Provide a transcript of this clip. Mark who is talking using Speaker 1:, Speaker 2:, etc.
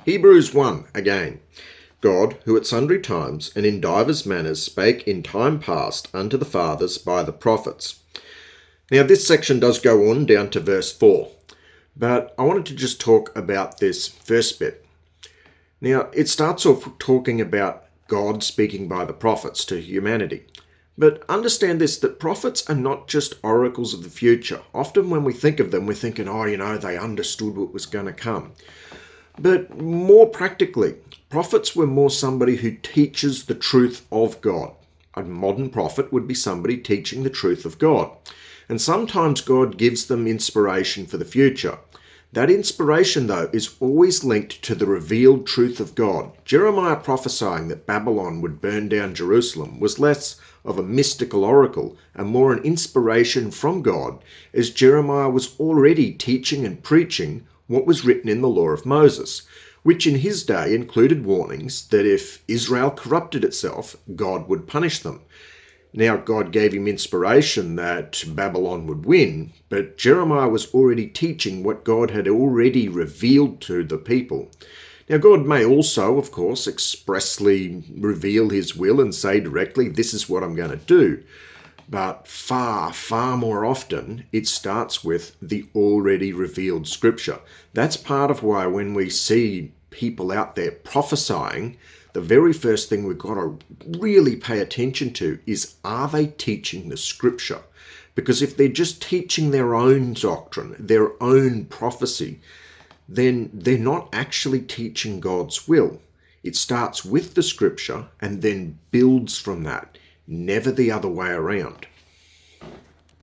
Speaker 1: Hebrews 1 again. God, who at sundry times and in divers manners spake in time past unto the fathers by the prophets. Now this section does go on down to verse 4, but I wanted to just talk about this first bit. Now it starts off talking about God speaking by the prophets to humanity. But understand this, that prophets are not just oracles of the future. Often when we think of them, we're thinking, they understood what was going to come. But more practically, prophets were more somebody who teaches the truth of God. A modern prophet would be somebody teaching the truth of God. And sometimes God gives them inspiration for the future. That inspiration, though, is always linked to the revealed truth of God. Jeremiah prophesying that Babylon would burn down Jerusalem was less of a mystical oracle and more an inspiration from God, as Jeremiah was already teaching and preaching what was written in the law of Moses, which in his day included warnings that if Israel corrupted itself, God would punish them. Now, God gave him inspiration that Babylon would win, but Jeremiah was already teaching what God had already revealed to the people. Now, God may also, of course, expressly reveal his will and say directly, this is what I'm going to do. But far, far more often, it starts with the already revealed scripture. That's part of why when we see people out there prophesying, the very first thing we've got to really pay attention to is, are they teaching the scripture? Because if they're just teaching their own doctrine, their own prophecy, then they're not actually teaching God's will. It starts with the scripture and then builds from that, never the other way around.